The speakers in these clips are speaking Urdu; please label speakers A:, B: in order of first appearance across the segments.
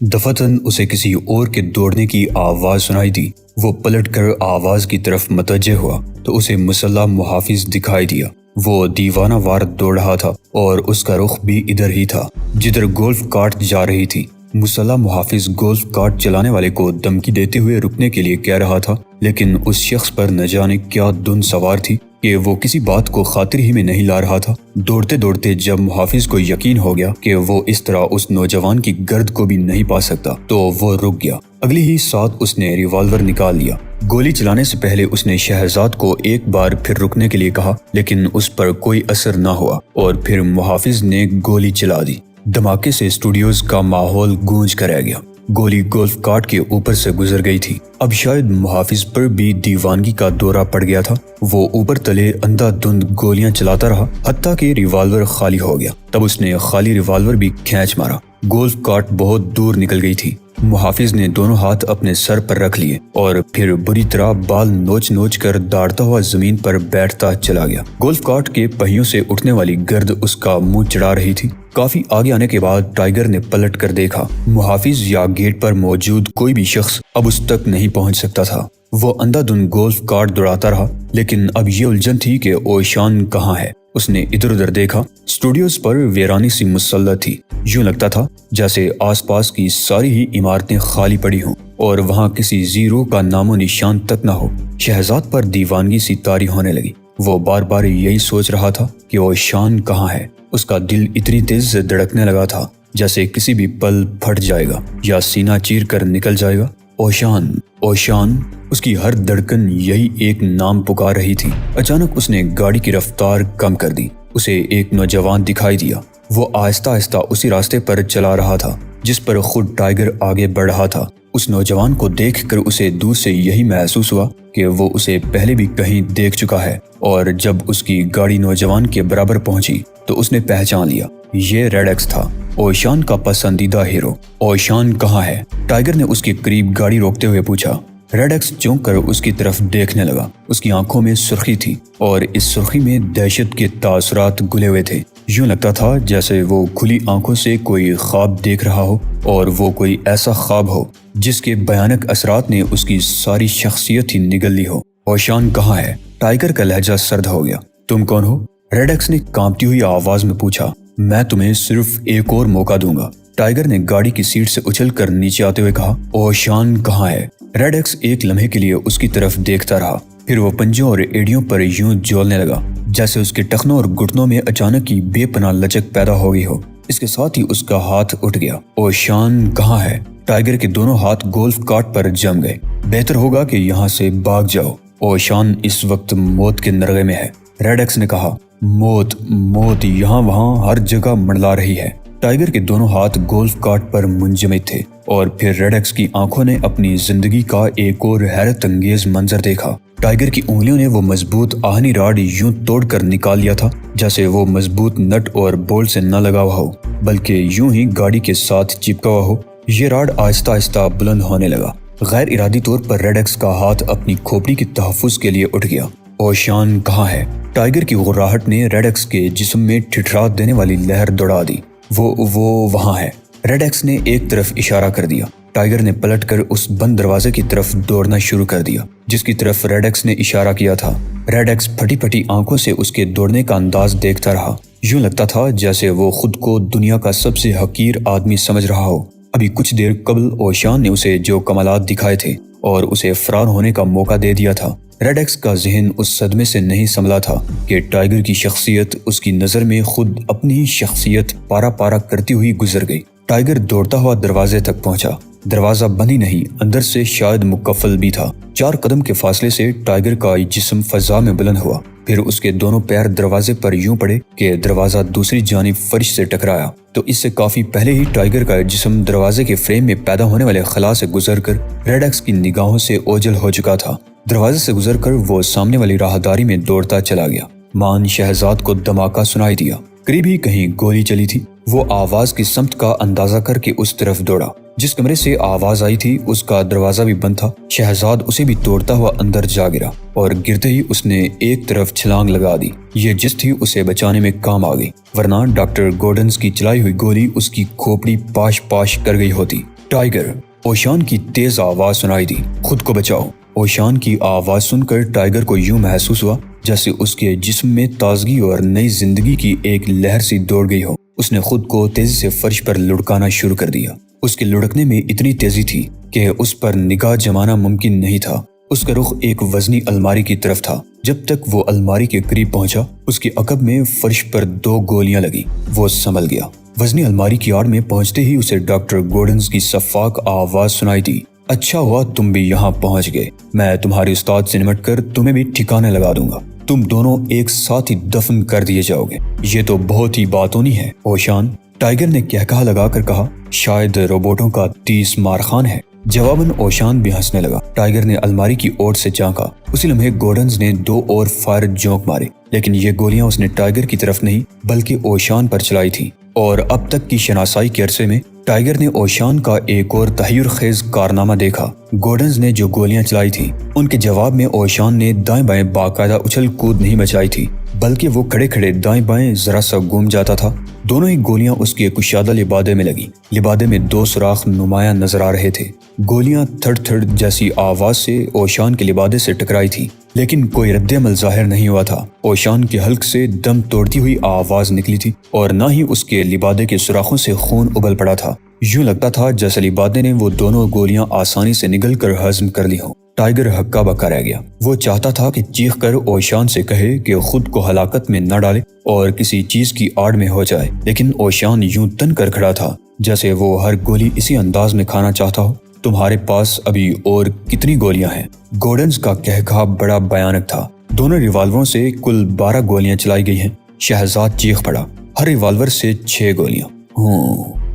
A: دفتن اسے کسی اور کے دوڑنے کی آواز سنائی دی۔ وہ پلٹ کر آواز کی طرف متوجہ ہوا تو اسے مسلح محافظ دکھائی دیا۔ وہ دیوانہ وار دوڑ رہا تھا اور اس کا رخ بھی ادھر ہی تھا جدھر گولف کارٹ جا رہی تھی۔ مسلح محافظ گولف کارٹ چلانے والے کو دھمکی دیتے ہوئے رکنے کے لیے کہہ رہا تھا، لیکن اس شخص پر نہ جانے کیا دھن سوار تھی کہ وہ کسی بات کو خاطر ہی میں نہیں لا رہا تھا۔ دوڑتے دوڑتے جب محافظ کو یقین ہو گیا کہ وہ اس طرح اس نوجوان کی گرد کو بھی نہیں پا سکتا تو وہ رک گیا۔ اگلی ہی ساتھ اس نے ریوالور نکال لیا۔ گولی چلانے سے پہلے اس نے شہزاد کو ایک بار پھر رکنے کے لیے کہا، لیکن اس پر کوئی اثر نہ ہوا اور پھر محافظ نے گولی چلا دی۔ دھماکے سے اسٹوڈیوز کا ماحول گونج کر رہ گیا۔ گولی گولف کارٹ کے اوپر سے گزر گئی تھی۔ اب شاید محافظ پر بھی دیوانگی کا دورہ پڑ گیا تھا۔ وہ اوپر تلے اندھا دھند گولیاں چلاتا رہا حتیٰ کہ ریوالور خالی ہو گیا۔ تب اس نے خالی ریوالور بھی کھینچ مارا۔ گولف کارٹ بہت دور نکل گئی تھی۔ محافظ نے دونوں ہاتھ اپنے سر پر رکھ لیے اور پھر بری طرح بال نوچ نوچ کر داڑتا ہوا زمین پر بیٹھتا چلا گیا۔ گولف کارٹ کے پہیوں سے اٹھنے والی گرد اس کا منہ چڑھا رہی تھی۔ کافی آگے آنے کے بعد ٹائیگر نے پلٹ کر دیکھا۔ محافظ یا گیٹ پر موجود کوئی بھی شخص اب اس تک نہیں پہنچ سکتا تھا۔ وہ اندھا دھند گولف کارٹ دوڑاتا رہا، لیکن اب یہ الجھن تھی کہ اوشان کہاں ہے۔ اس نے ادھر ادھر دیکھا۔ اسٹوڈیوز پر ویرانی سی مسلط تھی۔ یوں لگتا تھا جیسے آس پاس کی ساری ہی عمارتیں خالی پڑی ہوں اور وہاں کسی زیرو کا نام و نشان تک نہ ہو۔ شہزاد پر دیوانگی سی طاری ہونے لگی۔ وہ بار بار یہی سوچ رہا تھا کہ اوشان کہاں ہے۔ اس کا دل اتنی تیز سے دھڑکنے لگا تھا جیسے کسی بھی پل پھٹ جائے گا یا سینہ چیر کر نکل جائے گا۔ اوشان، اوشان، اس کی ہر دھڑکن یہی ایک نام پکار رہی تھی۔ اچانک اس نے گاڑی کی رفتار کم کر دی۔ اسے ایک نوجوان دکھائی دیا۔ وہ آہستہ آہستہ اسی راستے پر چلا رہا تھا جس پر خود ٹائیگر آگے بڑھ رہا تھا۔ اس نوجوان کو دیکھ کر اسے دور سے یہی محسوس ہوا کہ وہ اسے پہلے بھی کہیں دیکھ چکا ہے، اور جب اس کی گاڑی نوجوان کے برابر پہنچی تو اس نے پہچان لیا۔ یہ ریڈ ایکس تھا، اوشان کا پسندیدہ ہیرو۔ اوشان کہاں ہے؟ ٹائیگر نے اس کے قریب گاڑی روکتے ہوئے پوچھا۔ ریڈ ایکس چونک کر اس کی طرف دیکھنے لگا۔ اس کی آنکھوں میں سرخی تھی اور اس سرخی میں دہشت کے تاثرات گھلے ہوئے تھے۔ یوں لگتا تھا جیسے وہ کھلی آنکھوں سے کوئی خواب دیکھ رہا ہو، اور وہ کوئی ایسا خواب ہو جس کے بھیانک اثرات نے اس کی ساری شخصیت ہی نگل لی ہو۔ اوشان کہاں ہے؟ ٹائیگر کا لہجہ سرد ہو گیا۔ تم کون ہو؟ ریڈ ایکس نے کانپتی ہوئی آواز میں پوچھا۔ میں تمہیں صرف ایک اور موقع دوں گا، ٹائیگر نے گاڑی کی سیٹ سے اچھل کر نیچے آتے ہوئے کہا۔ اوشان کہاں ہے؟ ریڈ ایکس ایک لمحے کے لیے اس کی طرف دیکھتا رہا، پھر وہ پنجوں اور ایڑیوں پر یوں جولنے لگا جیسے اس کے ٹخنوں اور گھٹنوں میں اچانک ہی بے پناہ لچک پیدا ہو گئی ہو۔ اس کے ساتھ ہی اس کا ہاتھ اٹھ گیا۔ اوشان کہاں ہے؟ ٹائیگر کے دونوں ہاتھ گولف کارٹ پر جم گئے۔ بہتر ہوگا کہ یہاں سے بھاگ جاؤ، اوشان اس وقت موت کے نرغے میں ہے، ریڈ ایکس نے کہا۔ موت، موت یہاں وہاں ہر جگہ منڈلا رہی ہے۔ ٹائیگر کے دونوں ہاتھ گولف کارٹ پر منجمد تھے، اور پھر ریڈ ایکس کی آنکھوں نے اپنی زندگی کا ایک اور حیرت انگیز منظر دیکھا۔ ٹائیگر کی انگلیوں نے وہ مضبوط آہنی راڈ یوں توڑ کر نکال لیا تھا جیسے وہ مضبوط نٹ اور بولٹ سے نہ لگا ہوا ہو بلکہ یوں ہی گاڑی کے ساتھ چپکا ہوا ہو۔ یہ راڈ آہستہ آہستہ بلند ہونے لگا۔ غیر ارادی طور پر ریڈ ایکس کا ہاتھ اپنی کھوپڑی کے تحفظ کے لیے اٹھ گیا۔ اوشان کہاں ہے؟ ٹائیگر کی غراہٹ نے ریڈ ایکس کے جسم میں ٹھٹھرا دینے والی لہر دوڑا دی۔ وہ وہاں ہے، ریڈ ایکس نے ایک طرف اشارہ کر دیا۔ ٹائیگر نے پلٹ کر اس بند دروازے کی طرف دوڑنا شروع کر دیا جس کی طرف ریڈ ایکس نے اشارہ کیا تھا۔ ریڈ ایکس پھٹی پھٹی آنکھوں سے اس کے دوڑنے کا انداز دیکھتا رہا۔ یوں لگتا تھا جیسے وہ خود کو دنیا کا سب سے حقیر آدمی سمجھ رہا ہو۔ ابھی کچھ دیر قبل اوشان نے اسے جو کمالات دکھائے تھے اور اسے فرار ہونے کا موقع دے دیا تھا، ریڈ ایکس کا ذہن اس صدمے سے نہیں سنبھلا تھا کہ ٹائیگر کی شخصیت اس کی نظر میں خود اپنی ہی شخصیت پارا پارا کرتی ہوئی گزر گئی۔ ٹائیگر دوڑتا ہوا دروازے تک پہنچا۔ دروازہ بند ہی نہیں، اندر سے شاید مقفل بھی تھا۔ 4 قدم کے فاصلے سے ٹائیگر کا جسم فضا میں بلند ہوا، پھر اس کے دونوں پیر دروازے پر یوں پڑے کہ دروازہ دوسری جانب فرش سے ٹکرایا تو اس سے کافی پہلے ہی ٹائیگر کا جسم دروازے کے فریم میں پیدا ہونے والے خلا سے گزر کر ریڈ ایکس کی نگاہوں سے اوجھل ہو چکا تھا۔ دروازے سے گزر کر وہ سامنے والی راہداری میں دوڑتا چلا گیا۔ مان شہزاد کو دھماکہ سنائی دیا۔ قریب ہی کہیں گولی چلی تھی۔ وہ آواز کی سمت کا اندازہ کر کے اس طرف دوڑا۔ جس کمرے سے آواز آئی تھی اس کا دروازہ بھی بند تھا۔ شہزاد اسے بھی توڑتا ہوا اندر جا گرا اور گرتے ہی اس نے ایک طرف چھلانگ لگا دی۔ یہ جس تھی اسے بچانے میں کام آ گئی، ورنہ ڈاکٹر گورڈنز کی چلائی ہوئی گولی اس کی کھوپڑی پاش پاش کر گئی ہوتی۔ ٹائگر! اوشان کی تیز آواز سنائی دی۔ خود کو بچاؤ! اوشان کی آواز سن کر ٹائگر کو یوں محسوس ہوا جیسے اس کے جسم میں تازگی اور نئی زندگی کی ایک لہر سی دوڑ گئی ہو۔ اس نے خود کو تیزی سے فرش پر لڑکانا شروع کر دیا۔ اس کے لڑکنے میں اتنی تیزی تھی کہ اس پر نگاہ جمانا ممکن نہیں تھا۔ اس کا رخ ایک وزنی الماری کی طرف تھا۔ جب تک وہ الماری کے قریب پہنچا، اس کے عقب میں فرش پر 2 گولیاں لگی۔ وہ سنبھل گیا۔ وزنی الماری کی آڑ میں پہنچتے ہی اسے ڈاکٹر گورڈنز کی شفاف آواز سنائی دی۔ اچھا ہوا تم بھی یہاں پہنچ گئے۔ میں تمہارے استاد سے نمٹ کر تمہیں بھی ٹھکانے لگا دوں گا۔ تم دونوں ایک ساتھ ہی دفن کر دیے جاؤ گے۔ یہ تو بہت ہی باتونی ہے اوشان، ٹائگر نے کہکہا لگا کر کہا۔ شاید روبوٹوں کا 30 مارخان ہے۔ جواباً اوشان بھی ہنسنے لگا۔ ٹائگر نے الماری کی اوٹ سے جھانکا۔ اسی لمحے گورڈنز نے 2 اور فائر جونک مارے، لیکن یہ گولیاں اس نے ٹائگر کی طرف نہیں بلکہ اوشان پر چلائی تھی۔ اور اب تک کی شناسائی کے عرصے میں ٹائگر نے اوشان کا ایک اور تحیر خیز کارنامہ دیکھا۔ گورڈنز نے جو گولیاں چلائی تھی ان کے جواب میں اوشان نے دائیں بائیں باقاعدہ اچھل کود نہیں مچائی تھی، بلکہ وہ کھڑے کھڑے دائیں بائیں ذرا سا گم جاتا تھا۔ دونوں ہی گولیاں اس کے کشادہ لبادے میں لگی۔ لبادے میں 2 سوراخ نمایاں نظر آ رہے تھے۔ گولیاں تھڑ تھڑ جیسی آواز سے اوشان کے لبادے سے ٹکرائی تھی، لیکن کوئی رد عمل ظاہر نہیں ہوا تھا۔ اوشان کے حلق سے دم توڑتی ہوئی آواز نکلی تھی اور نہ ہی اس کے لبادے کے سوراخوں سے خون ابل پڑا تھا۔ یوں لگتا تھا جیسے لبادے نے وہ دونوں گولیاں آسانی سے نگل کر ہضم کر لی ہوں۔ ٹائگر ہکا بکا رہ گیا۔ وہ چاہتا تھا کہ چیخ کر اوشان سے کہے کہ خود کو ہلاکت میں نہ ڈالے اور کسی چیز کی آڑ میں ہو جائے، لیکن اوشان یوں تن کر کھڑا تھا جیسے وہ ہر گولی اسی انداز میں کھانا چاہتا ہو۔ تمہارے پاس ابھی اور کتنی گولیاں ہیں؟ گورڈنز کا کہکہا بڑا بھیانک تھا۔ دونوں ریوالوروں سے کل 12 گولیاں چلائی گئی ہیں۔ شہزاد چیخ پڑا۔ ہر ریوالور سے 6 گولیاں۔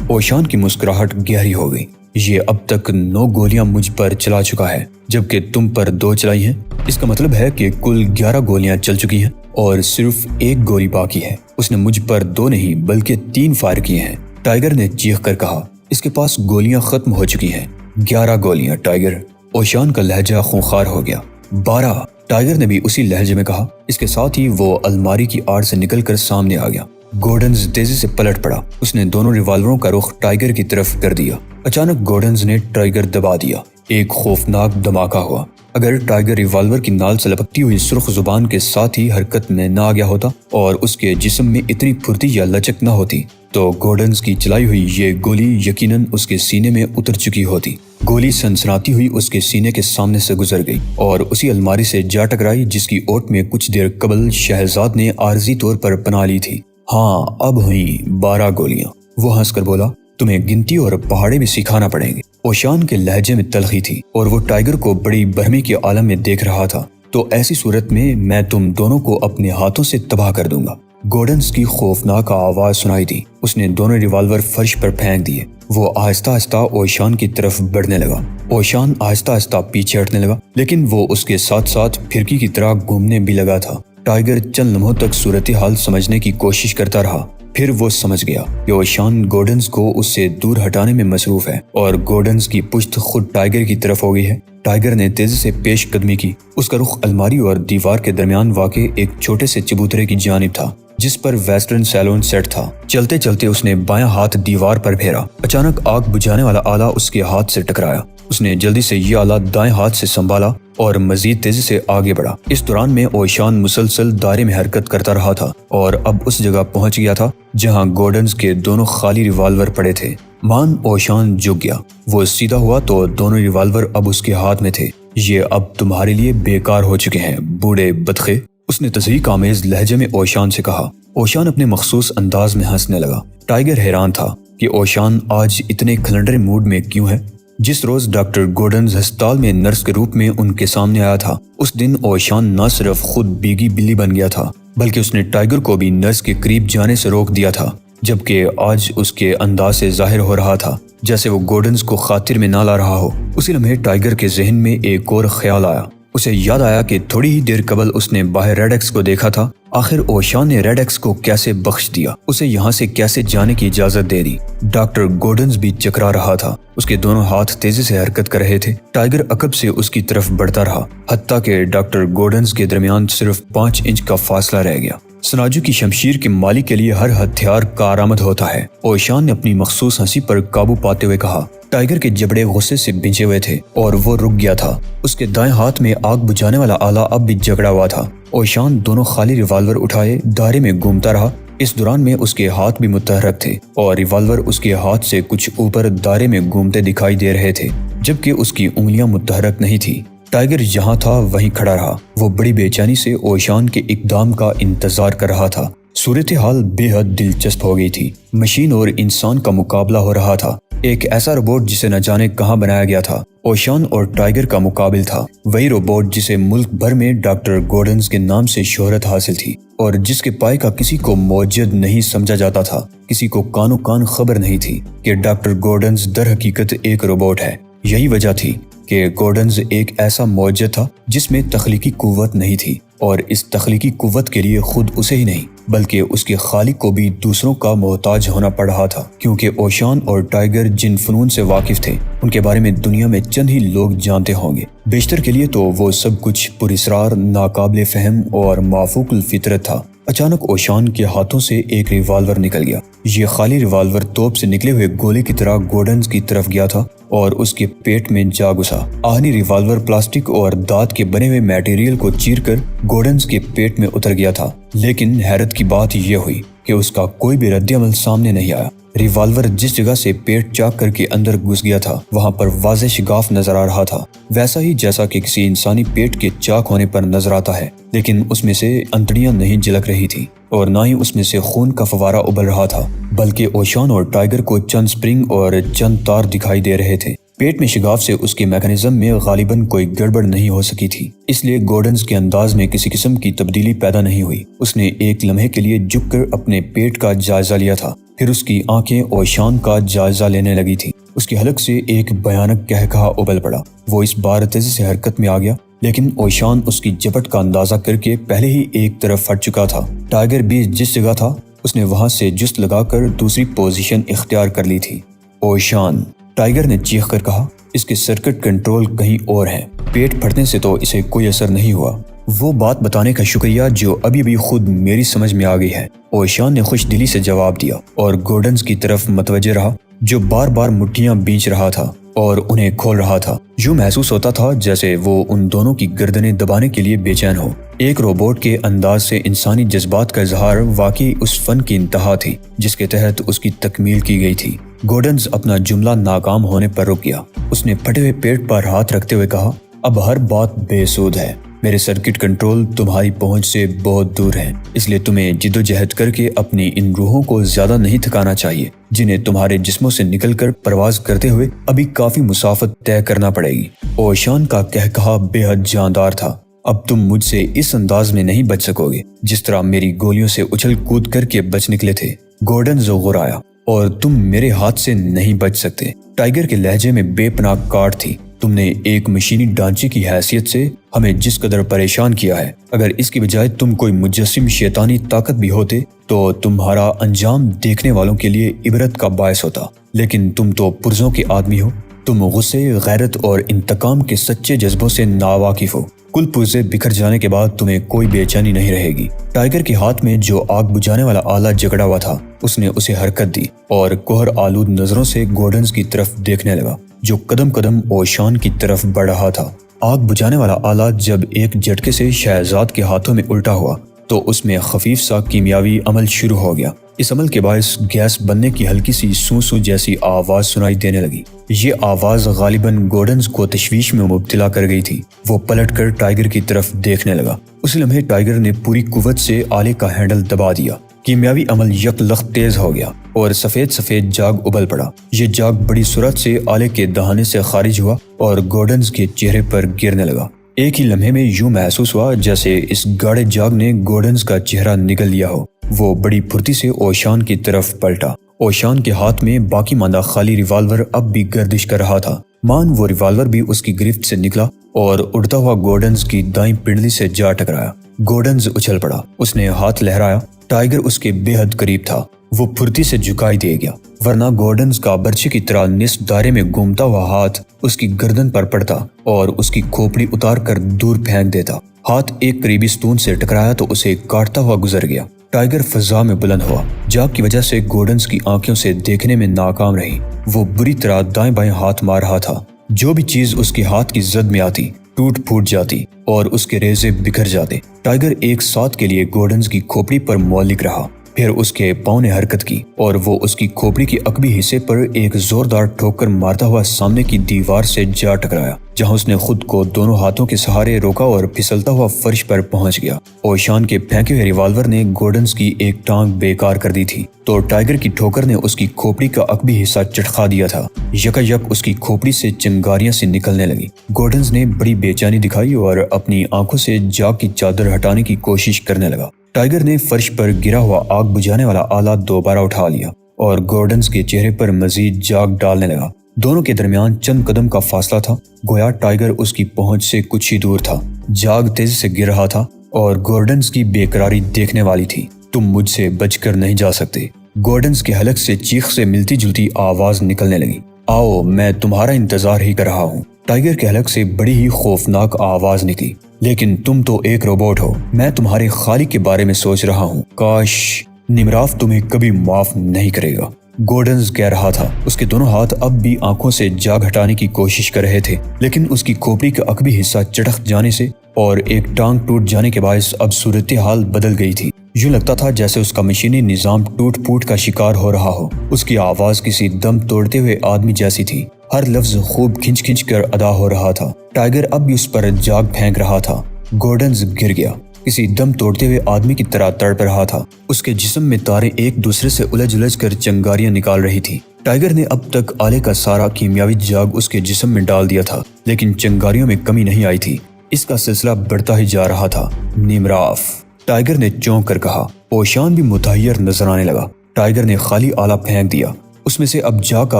A: اوشان کی مسکراہٹ گہری ہو گئی۔ یہ اب تک 9 گولیاں مجھ پر چلا چکا ہے، جبکہ تم پر 2 چلائی ہیں۔ اس کا مطلب ہے کہ کل 11 گولیاں چل چکی ہیں اور صرف 1 گولی باقی ہے۔ اس نے مجھ پر 2 نہیں بلکہ 3 فائر کیے ہیں، ٹائگر نے چیخ کر کہا۔ اس کے پاس گولیاں ختم ہو چکی ہیں۔ 11 گولیاں ٹائگر! اوشان کا لہجہ خونخوار ہو گیا۔ 12! ٹائگر نے بھی اسی لہجے میں کہا۔ اس کے ساتھ ہی وہ الماری کی آڑ سے نکل کر سامنے آ گیا۔ گورڈنز تیزی سے پلٹ پڑا۔ اس نے دونوں ریوالوروں کا رخ ٹائگر کی طرف کر دیا۔ اچانک گورڈنز نے ٹائگر دبا دیا۔ ایک خوفناک دھماکہ ہوا۔ اگر ٹائگر ریوالور کی نال سے لپکتی ہوئی سرخ زبان کے ساتھ ہی حرکت میں نہ آ گیا ہوتا اور اس کے جسم میں اتنی پھرتی یا لچک نہ ہوتی تو گورڈنز کی چلائی ہوئی یہ گولی یقیناً اس کے سینے میں اتر چکی ہوتی۔ گولی سنسناتی ہوئی اس کے سینے کے سامنے سے گزر گئی اور اسی الماری سے جا ٹکرائی جس کی اوٹ میں کچھ دیر قبل شہزاد نے عارضی طور پر پناہ لی تھی۔ ہاں، اب ہوئیں 12 گولیاں۔ وہ ہنس کر بولا۔ تمہیں گنتی اور پہاڑے بھی سکھانا پڑیں گے۔ اوشان کے لہجے میں تلخی تھی اور وہ ٹائگر کو بڑی برہمی کے عالم میں دیکھ رہا تھا۔ تو ایسی صورت میں تم دونوں کو اپنے ہاتھوں سے تباہ کر دوں گا۔ گورڈنز کی خوفناک آواز سنائی دی۔ اس نے دونوں ریوالور فرش پر پھینک دیے۔ وہ آہستہ آہستہ اوشان کی طرف بڑھنے لگا۔ اوشان آہستہ آہستہ پیچھے ہٹنے لگا، لیکن وہ اس کے ساتھ ساتھ پھرکی کی طرح گھومنے بھی لگا تھا۔ ٹائگر چند لمحوں تک صورتحال سمجھنے کی کوشش کرتا رہا۔ پھر وہ سمجھ گیا کہ اوشان گورڈنز کو اس سے دور ہٹانے میں مصروف ہے اور گورڈنز کی پشت خود ٹائگر کی طرف ہو گئی ہے۔ ٹائگر نے تیزی سے پیش قدمی کی۔ اس کا رخ الماری اور دیوار کے درمیان واقع ایک چھوٹے سے چبوترے کی جانب تھا جس پر ویسٹرن سیلون سیٹ تھا۔ چلتے چلتے اس نے بایاں ہاتھ دیوار پر پھیرا۔ اچانک آگ بجھانے والا آلہ اس کے ہاتھ سے ٹکرایا۔ اس نے جلدی سے یہ آلہ دائیں ہاتھ سے سنبھالا اور مزید تیزی سے آگے بڑھا۔ اس دوران میں اوشان مسلسل دائرے میں حرکت کرتا رہا تھا اور اب اس جگہ پہنچ گیا تھا جہاں گورڈنز کے دونوں خالی ریوالور پڑے تھے۔ اوشان جھک گیا۔ وہ سیدھا ہوا تو دونوں ریوالور اب اس کے ہاتھ میں تھے۔ یہ اب تمہارے لیے بیکار ہو چکے ہیں بوڑھے بدخے، اس نے تضحیک آمیز لہجے میں اوشان سے کہا۔ اوشان اپنے مخصوص انداز میں ہنسنے لگا۔ ٹائگر حیران تھا کہ اوشان آج اتنے کھلنڈرے موڈ میں کیوں ہے۔ جس روز ڈاکٹر گورڈنز ہسپتال میں نرس کے روپ میں ان کے سامنے آیا تھا، اس دن اوشان نہ صرف خود بیگی بلی بن گیا تھا بلکہ اس نے ٹائگر کو بھی نرس کے قریب جانے سے روک دیا تھا، جبکہ آج اس کے انداز سے ظاہر ہو رہا تھا جیسے وہ گورڈنز کو خاطر میں نہ لا رہا ہو۔ اسی لمحے ٹائگر کے ذہن میں ایک اور خیال آیا۔ اسے یاد آیا کہ تھوڑی ہی دیر قبل اس نے باہر ریڈ ایکس کو دیکھا تھا۔ آخر اوشان نے ریڈ ایکس کو کیسے بخش دیا، اسے یہاں سے کیسے جانے کی اجازت دے دی؟ ڈاکٹر گورڈنز بھی چکرا رہا تھا۔ اس کے دونوں ہاتھ تیزی سے حرکت کر رہے تھے۔ ٹائگر عقب سے اس کی طرف بڑھتا رہا، حتیٰ کہ ڈاکٹر گورڈنز کے درمیان صرف 5 انچ کا فاصلہ رہ گیا۔ سناجو کی شمشیر کے مالک کے لیے ہر ہتھیار کارآمد ہوتا ہے۔ اوشان نے اپنی مخصوص ہنسی پر قابو پاتے ہوئے کہا۔ ٹائیگر کے جبڑے غصے سے بھنجے ہوئے تھے اور وہ رک گیا تھا۔ اس کے دائیں ہاتھ میں آگ بجھانے والا آلہ اب بھی جگڑا ہوا تھا۔ اوشان دونوں خالی ریوالور اٹھائے دائرے میں گھومتا رہا۔ اس دوران میں اس کے ہاتھ بھی متحرک تھے اور ریوالور اس کے ہاتھ سے کچھ اوپر دائرے میں گھومتے دکھائی دے رہے تھے، جبکہ اس کی انگلیاں متحرک نہیں تھی۔ ٹائیگر جہاں تھا وہیں کھڑا رہا۔ وہ بڑی بے چینی سے اوشان کے اقدام کا انتظار کر رہا تھا۔ صورتحال بے حد دلچسپ ہو گئی تھی۔ مشین اور انسان کا مقابلہ ہو رہا تھا۔ ایک ایسا روبوٹ جسے نہ جانے کہاں بنایا گیا تھا اوشان اور ٹائیگر کا مقابل تھا۔ وہی روبوٹ جسے ملک بھر میں ڈاکٹر گورڈنز کے نام سے شہرت حاصل تھی اور جس کے پائے کا کسی کو موجد نہیں سمجھا جاتا تھا۔ کسی کو کانوں کان خبر نہیں تھی کہ ڈاکٹر گورڈنز در حقیقت ایک روبوٹ ہے۔ یہی وجہ تھی کہ گورڈنز ایک ایسا موجد تھا جس میں تخلیقی قوت نہیں تھی، اور اس تخلیقی قوت کے لیے خود اسے ہی نہیں بلکہ اس کے خالق کو بھی دوسروں کا محتاج ہونا پڑ رہا تھا، کیونکہ اوشان اور ٹائیگر جن فنون سے واقف تھے ان کے بارے میں دنیا میں چند ہی لوگ جانتے ہوں گے۔ بیشتر کے لیے تو وہ سب کچھ پراسرار، ناقابل فہم اور مافوق الفطرت تھا۔ اچانک اوشان کے ہاتھوں سے ایک ریوالور نکل گیا۔ یہ خالی ریوالور توپ سے نکلے ہوئے گولے کی طرح گورڈنز کی طرف گیا تھا اور اس کے پیٹ میں جا گھسا۔ آہنی ریوالور پلاسٹک اور دھات کے بنے ہوئے میٹیریل کو چیر کر گورڈنز کے پیٹ میں اتر گیا تھا، لیکن حیرت کی بات یہ ہوئی کہ اس کا کوئی بھی رد عمل سامنے نہیں آیا۔ ریوالور جس جگہ سے پیٹ چاک کر کے اندر گھس گیا تھا وہاں پر واضح شگاف نظر آ رہا تھا، ویسا ہی جیسا کہ کسی انسانی پیٹ کے چاک ہونے پر نظر آتا ہے، لیکن اس میں سے انتڑیاں نہیں جھلک رہی تھی اور نہ ہی اس میں سے خون کا فوارہ ابل رہا تھا، بلکہ اوشان اور ٹائیگر کو چند سپرنگ اور چند تار دکھائی دے رہے تھے۔ پیٹ میں شگاف سے اس کے میکانزم میں غالباً کوئی گڑبڑ نہیں ہو سکی تھی، اس لیے گورڈنز کے انداز میں کسی قسم کی تبدیلی پیدا نہیں ہوئی۔ اس نے ایک لمحے کے لیے جھک کر اپنے پیٹ کا جائزہ لیا تھا، پھر اس کی آنکھیں اوشان کا جائزہ لینے لگی تھی۔ اس کے حلق سے ایک بھیانک قہقہا ابل پڑا۔ وہ اس بار تیزی سے حرکت میں آ گیا، لیکن اوشان اس کی جپٹ کا اندازہ کر کے پہلے ہی ایک طرف ہٹ چکا تھا۔ ٹائیگر بھی جس جگہ تھا اس نے وہاں سے جست لگا کر دوسری پوزیشن اختیار کر لی تھی۔ اوشان، ٹائیگر نے چیخ کر کہا، اس کے سرکٹ کنٹرول کہیں اور ہیں۔ پیٹ پھٹنے سے تو اسے کوئی اثر نہیں ہوا۔ وہ بات بتانے کا شکریہ جو ابھی بھی خود میری سمجھ میں آ گئی ہے، اوشان نے خوش دلی سے جواب دیا اور گورڈنز کی طرف متوجہ رہا جو بار بار مٹھیاں بینچ رہا تھا اور انہیں کھول رہا تھا۔ یوں محسوس ہوتا تھا جیسے وہ ان دونوں کی گردنیں دبانے کے لیے بے چین ہو۔ ایک روبوٹ کے انداز سے انسانی جذبات کا اظہار واقعی اس فن کی انتہا تھی جس کے تحت اس کی تکمیل کی گئی تھی۔ گورڈنز اپنا جملہ ناکام ہونے پر رک گیا۔ اس نے پھٹے ہوئے پیٹ پر ہاتھ رکھتے ہوئے کہا، اب ہر بات بے سود ہے۔ میرے سرکٹ کنٹرول تمہاری پہنچ سے بہت دور ہیں، اس لیے تمہیں جدوجہد کر کے اپنی ان روحوں کو زیادہ نہیں تھکانا چاہیے جنہیں تمہارے جسموں سے نکل کر پرواز کرتے ہوئے ابھی کافی مسافت طے کرنا پڑے گی۔ اوشان کا قہقہا بے حد جاندار تھا۔ اب تم مجھ سے اس انداز میں نہیں بچ سکو گے جس طرح میری گولیوں سے اچھل کود کر کے بچ نکلے تھے۔ گورڈنز غرایا، اور تم میرے ہاتھ سے نہیں بچ سکتے۔ ٹائیگر کے لہجے میں بے پناہ کاٹ تھی۔ تم نے ایک مشینی ڈھانچے کی حیثیت سے ہمیں جس قدر پریشان کیا ہے، اگر اس کی بجائے تم کوئی مجسم شیطانی طاقت بھی ہوتے تو تمہارا انجام دیکھنے والوں کے لیے عبرت کا باعث ہوتا، لیکن تم تو پرزوں کے آدمی ہو۔ تم غصے، غیرت اور انتقام کے سچے جذبوں سے ناواقف ہو۔ کل پرزے بکھر جانے کے بعد تمہیں کوئی بے چینی نہیں رہے گی۔ ٹائیگر کے ہاتھ میں جو آگ بجھانے والا آلہ جگڑا ہوا تھا اس نے اسے حرکت دی اور کوہر آلود نظروں سے گورڈنز کی طرف دیکھنے لگا جو قدم قدم اوشان کی طرف بڑھ رہا تھا۔ آگ بجھانے والا آلہ جب ایک جھٹکے سے شہزاد کے ہاتھوں میں الٹا ہوا تو اس میں خفیف سا کیمیاوی عمل شروع ہو گیا۔ اس عمل کے باعث گیس بننے کی ہلکی سی سو سو جیسی آواز سنائی دینے لگی۔ یہ آواز غالباً گورڈنز کو تشویش میں مبتلا کر گئی تھی۔ وہ پلٹ کر ٹائیگر کی طرف دیکھنے لگا۔ اس لمحے ٹائیگر نے پوری قوت سے آلے کا ہینڈل دبا دیا۔ کیمیاوی عمل یک لخت تیز ہو گیا اور سفید سفید جاگ ابل پڑا۔ یہ جاگ بڑی سرعت سے آلے کے دہانے سے خارج ہوا اور گورڈنز کے چہرے پر گرنے لگا۔ ایک ہی لمحے میں یوں محسوس ہوا جیسے اس گاڑے جاگ نے گورڈنز کا چہرہ نگل لیا ہو۔ وہ بڑی پھرتی سے اوشان کی طرف پلٹا۔ اوشان کے ہاتھ میں باقی ماندہ خالی ریوالور اب بھی گردش کر رہا تھا۔ وہ ریوالور بھی اس کی گرفت سے نکلا اور اڑتا ہوا گورڈنز کی دائیں پنڈلی سے جا ٹکرایا۔ گورڈنز اچھل پڑا۔ اس نے ہاتھ لہرایا۔ ٹائیگر اس کے بے حد قریب تھا۔ وہ پھرتی سے جھکائی دے گیا۔ ورنہ گورڈنز کا برچے کی طرح نصف دائرے میں گھومتا ہوا ہاتھ اس کی گردن پر پڑتا اور اس کی کھوپڑی اتار کر دور پھینک دیتا۔ ہاتھ ایک قریبی ستون سے ٹکرایا تو اسے کاٹتا ہوا گزر گیا۔ ٹائیگر فضا میں بلند ہوا۔ جاگ کی وجہ سے گورڈنز کی آنکھوں سے دیکھنے میں ناکام رہی۔ وہ بری طرح دائیں بائیں ہاتھ مار رہا تھا۔ جو بھی چیز اس کے ہاتھ کی زد میں آتی ٹوٹ پھوٹ جاتی اور اس کے ریزے بکھر جاتے۔ ٹائیگر ایک ساتھ کے لیے گورڈنز کی کھوپڑی پر معلق رہا۔ پھر اس کے پاؤں نے حرکت کی اور وہ اس کی کھوپڑی کے عقبی حصے پر ایک زوردار ٹھوکر مارتا ہوا سامنے کی دیوار سے جا ٹکرایا، جہاں اس نے خود کو دونوں ہاتھوں کے سہارے روکا اور پھسلتا ہوا فرش پر پہنچ گیا۔ اوشان کے پھینکے ہوئے ریوالور نے گورڈنز کی ایک ٹانگ بیکار کر دی تھی تو ٹائیگر کی ٹھوکر نے اس کی کھوپڑی کا عقبی حصہ چٹخا دیا تھا۔ یکایک اس کی کھوپڑی سے چنگاریاں سی نکلنے لگی۔ گورڈنز نے بڑی بے چینی دکھائی اور اپنی آنکھوں سے جاگ کی چادر ہٹانے کی کوشش کرنے لگا۔ ٹائیگر نے فرش پر گرا ہوا آگ بجھانے والا آلہ دوبارہ اٹھا لیا اور گورڈنز کے چہرے پر مزید جاگ ڈالنے لگا۔ دونوں کے درمیان چند قدم کا فاصلہ تھا، گویا ٹائیگر اس کی پہنچ سے کچھ ہی دور تھا۔ جاگ تیزی سے گر رہا تھا اور گورڈنز کی بے قراری دیکھنے والی تھی۔ تم مجھ سے بچ کر نہیں جا سکتے۔ گورڈنز کے حلق سے چیخ سے ملتی جلتی آواز نکلنے لگی۔ آؤ، میں تمہارا انتظار ہی کر رہا ہوں۔ ٹائیگر کے حلق سے بڑی ہی خوفناک آواز نکلی۔ لیکن تم تو ایک روبوٹ ہو، میں تمہارے خالق کے بارے میں سوچ رہا ہوں۔ کاش نمراف تمہیں کبھی معاف نہیں کرے گا، گورڈنز کہہ رہا تھا۔ اس کے دونوں ہاتھ اب بھی آنکھوں سے جاگ ہٹانے کی کوشش کر رہے تھے، لیکن اس کی کھوپڑی کا عقبی حصہ چٹخ جانے سے اور ایک ٹانگ ٹوٹ جانے کے باعث اب صورتحال بدل گئی تھی۔ یوں لگتا تھا جیسے اس کا مشینی نظام ٹوٹ پھوٹ کا شکار ہو رہا ہو۔ اس کی آواز کسی دم توڑتے ہوئے آدمی جیسی تھی، ہر لفظ خوب کھنچ کھنچ کر ادا ہو رہا تھا۔ ٹائیگر اب بھی اس پر جاگ پھینک رہا تھا۔ گورڈنز گر گیا، کسی دم توڑتے ہوئے آدمی کی طرح تڑپ رہا تھا۔ اس کے جسم میں تاریں ایک دوسرے سے الجھ کر چنگاریاں نکال رہی تھی۔ ٹائیگر نے اب تک آلے کا سارا کیمیاوی جاگ اس کے جسم میں ڈال دیا تھا، لیکن چنگاریوں میں کمی نہیں آئی تھی۔ اس کا سلسلہ بڑھتا ہی جا رہا تھا۔ نمراف، ٹائیگر نے چونک کر کہا۔ اوشان بھی متحیر نظر آنے لگا۔ ٹائیگر نے خالی آلہ پھینک دیا، اس میں سے اب جاگ کا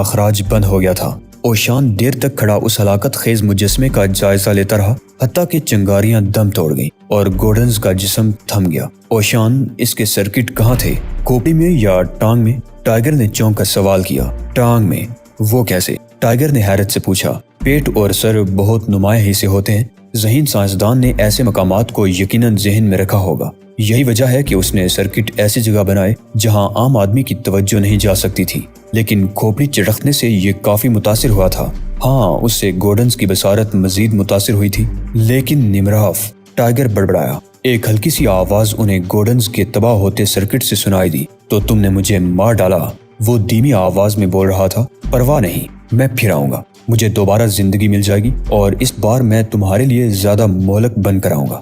A: اخراج بند ہو گیا تھا۔ اوشان دیر تک کھڑا اس ہلاکت خیز مجسمے کا جائزہ لیتا رہا، حتیٰ کہ چنگاریاں دم توڑ گئیں اور گورڈنز کا جسم تھم گیا۔ اوشان، اس کے سرکٹ کہاں تھے؟ کھوپڑی میں یا ٹانگ میں؟ ٹائیگر نے چونک کر سوال کیا۔ ٹانگ میں؟ وہ کیسے؟ ٹائیگر نے حیرت سے پوچھا۔ پیٹ اور سر بہت نمایاں حصے ہوتے ہیں، ذہین سائنسدان نے ایسے مقامات کو یقیناً ذہن میں رکھا ہوگا۔ یہی وجہ ہے کہ اس نے سرکٹ ایسی جگہ بنائے جہاں عام آدمی کی توجہ نہیں جا سکتی تھی، لیکن کھوپڑی چٹکنے سے یہ کافی متاثر ہوا تھا۔ ہاں، اس سے گورڈنز کی بصارت مزید متاثر ہوئی تھی۔ لیکن نمراف، ٹائیگر بڑبڑایا۔ ایک ہلکی سی آواز انہیں گورڈنز کے تباہ ہوتے سرکٹ سے سنائی دی۔ تو تم نے مجھے مار ڈالا، وہ دھیمی آواز میں بول رہا تھا۔ پرواہ نہیں، میں پھر آؤں گا، مجھے دوبارہ زندگی مل جائے گی اور اس بار میں تمہارے لیے زیادہ مہلک بن کر آؤں گا۔